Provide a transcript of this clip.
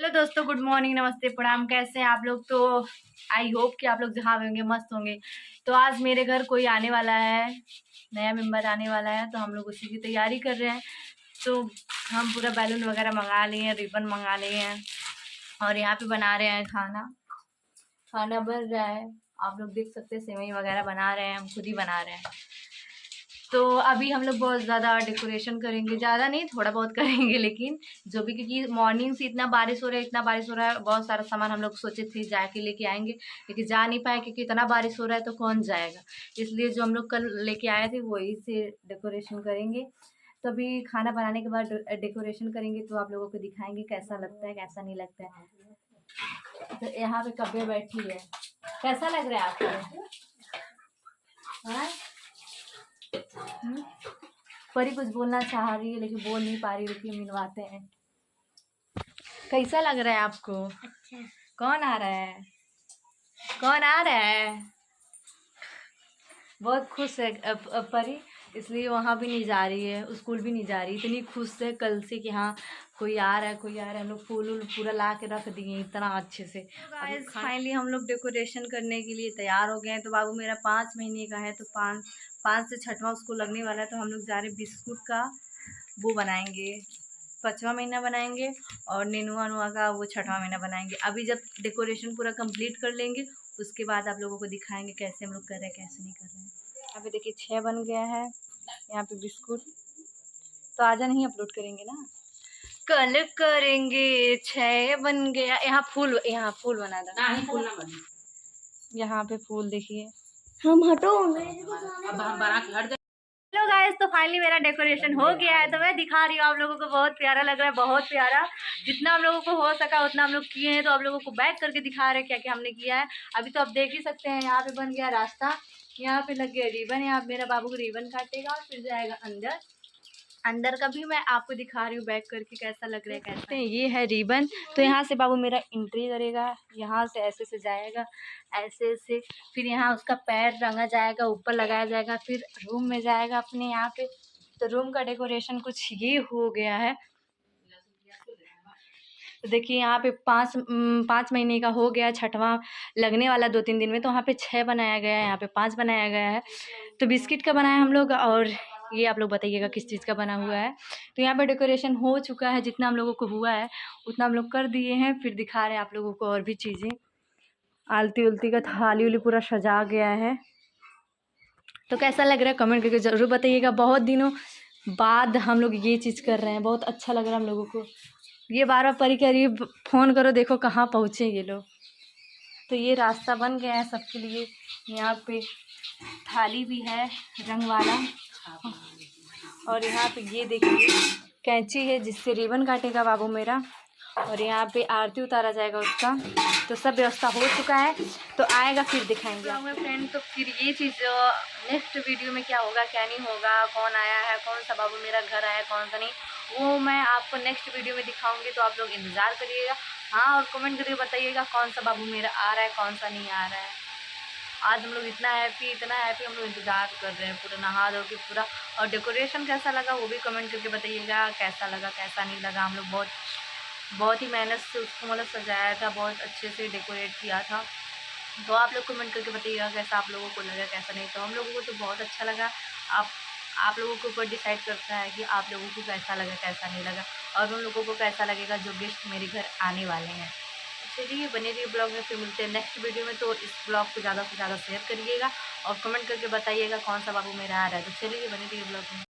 Hello दोस्तों, good morning, नमस्ते, प्रणाम। कैसे हैं आप लोग? तो आई होप कि आप लोग जहाँ भी होंगे मस्त होंगे। तो आज मेरे घर कोई आने वाला है, नया मेंबर आने वाला है, तो हम लोग उसी की तैयारी कर रहे हैं। तो हम पूरा बैलून वगैरह मंगा लिए हैं, रिबन मंगा लिए हैं और यहाँ पे बना रहे हैं खाना। खाना बन रहा है, आप लोग देख सकते हैं। सेवई वगैरह बना रहे हैं, हम खुद ही बना रहे हैं। तो अभी हम लोग बहुत ज़्यादा डेकोरेशन करेंगे, ज़्यादा नहीं, थोड़ा बहुत करेंगे, लेकिन जो भी, क्योंकि मॉर्निंग से इतना बारिश हो रहा है, इतना बारिश हो रहा है। बहुत सारा सामान हम लोग सोचे थे जाके लेके आएंगे, लेकिन जा नहीं पाए क्योंकि इतना बारिश हो रहा है, तो कौन जाएगा। इसलिए जो हम लोग कल लेके आए थे वही से डेकोरेशन करेंगे। तो अभी खाना बनाने के बाद डेकोरेशन करेंगे, तो आप लोगों को दिखाएंगे कैसा लगता है कैसा नहीं लगता है। तो यहाँ पे कब्बे बैठी है, कैसा लग रहा है आपको? हाँ, परी कुछ बोलना चाह रही है लेकिन बोल नहीं पा रही, रुकिए मिलवाते हैं। कैसा लग रहा है आपको? अच्छा। कौन आ रहा है? कौन आ रहा है? बहुत खुश है परी, इसलिए वहाँ भी नहीं जा रही है, स्कूल भी नहीं जा रही। इतनी खुश है कल से कि हाँ कोई आ रहा है, कोई आ रहा है। हम लोग फूल वूल पूरा ला के रख दिए इतना अच्छे से। गाइस फाइनली हम लोग डेकोरेशन करने के लिए तैयार हो गए हैं। तो बाबू मेरा 5 महीने का है, तो पाँच से छठवां उसको लगने वाला है। तो हम लोग जा रहे बिस्कुट का वो बनाएंगे, 5वां महीना बनाएंगे, और नेनुआ नुआ का वो 6वां महीना बनाएंगे। अभी जब डेकोरेशन पूरा कंप्लीट कर लेंगे उसके बाद आप लोगों को दिखाएंगे कैसे हम लोग कर रहे हैं कैसे नहीं कर रहे हैं। यहाँ पे देखिए 6 बन गया है, यहाँ पे बिस्कुट। तो आजा नहीं अपलोड करेंगे ना, कल करेंगे। 6 बन गया। यहाँ फूल बना दो, यहाँ पे फूल देखिए। हम हटो, अब हम बना के हट। हेलो गाइस, तो फाइनली मेरा डेकोरेशन हो गया है, तो मैं दिखा रही हूँ आप लोगों को। बहुत प्यारा लग रहा है, बहुत प्यारा। जितना हम लोगों को हो सका उतना हम लोग किए हैं, तो आप लोगों को बैक करके दिखा रहे हैं क्या क्या हमने किया है। अभी तो आप देख ही सकते हैं, यहाँ पे बन गया रास्ता, यहाँ पे लग गया रिबन। यहाँ मेरा बाबू को रिबन काटेगा और फिर जाएगा अंदर। अंदर का भी मैं आपको दिखा रही हूँ बैक करके कैसा लग रहा है कैसा। ये है रिबन, तो यहाँ से बाबू मेरा एंट्री करेगा, यहाँ से ऐसे से जाएगा, ऐसे से। फिर यहाँ उसका पैर रंगा जाएगा, ऊपर लगाया जाएगा, फिर रूम में जाएगा अपने यहाँ पे। तो रूम का डेकोरेशन कुछ ये हो गया है। तो देखिए यहाँ पे 5 महीने का हो गया, 6वां लगने वाला 2-3 दिन में। तो वहाँ पे 6 बनाया गया है, यहाँ पे 5 बनाया गया है। तो बिस्किट का बनाया हम लोग, और ये आप लोग बताइएगा किस चीज़ का बना हुआ है। तो यहाँ पे डेकोरेशन हो चुका है, जितना हम लोगों को हुआ है उतना हम लोग कर दिए हैं। फिर दिखा रहे हैं आप लोगों को और भी चीज़ें। आलती उलती का थाली उली पूरा सजा गया है। तो कैसा लग रहा है कमेंट करके ज़रूर बताइएगा। बहुत दिनों बाद हम लोग ये चीज़ कर रहे हैं, बहुत अच्छा लग रहा है हम लोगों को। ये बार बार परी कह रही है फ़ोन करो, देखो कहाँ पहुँचे ये लोग। तो ये रास्ता बन गया है सबके लिए। यहाँ पे थाली भी है रंग वाला, और यहाँ पे ये देखिए कैंची है जिससे रिबन काटेगा बाबू मेरा, और यहाँ पे आरती उतारा जाएगा उसका। तो सब व्यवस्था हो चुका है, तो आएगा फिर दिखाएंगे आप फ्रेंड। तो फिर ये चीज़ नेक्स्ट वीडियो में क्या होगा क्या नहीं होगा, कौन आया है, कौन सा बाबू मेरा घर आया कौन सा नहीं, वो मैं आपको नेक्स्ट वीडियो में दिखाऊंगी। तो आप लोग इंतज़ार करिएगा। हाँ, और कमेंट करके बताइएगा कौन सा बाबू मेरा आ रहा है कौन सा नहीं आ रहा है। आज हम लोग इतना हैप्पी हम लोग इंतज़ार कर रहे हैं पूरा नहा धो के पूरा। और डेकोरेशन कैसा लगा वो भी कमेंट करके बताइएगा, कैसा लगा कैसा नहीं लगा। हम लोग बहुत ही मेहनत से उसको मतलब सजाया था, बहुत अच्छे से डेकोरेट किया था। तो आप लोग कमेंट करके बताइएगा कैसा आप लोगों को लगा कैसा नहीं। तो हम लोगों को तो बहुत अच्छा लगा। आप लोगों के ऊपर डिसाइड करता है कि आप लोगों को कैसा लगा कैसा नहीं लगा, और उन लोगों को कैसा लगेगा जो गेस्ट मेरे घर आने वाले हैं। चलिए बने रहिए ब्लॉग में, फिर मिलते हैं नेक्स्ट वीडियो में। तो इस ब्लॉग को ज़्यादा से ज़्यादा शेयर करिएगा और कमेंट करके बताइएगा कौन सा बाबू मेरा आ रहा है। तो चलिए बने रहिए ब्लॉग में।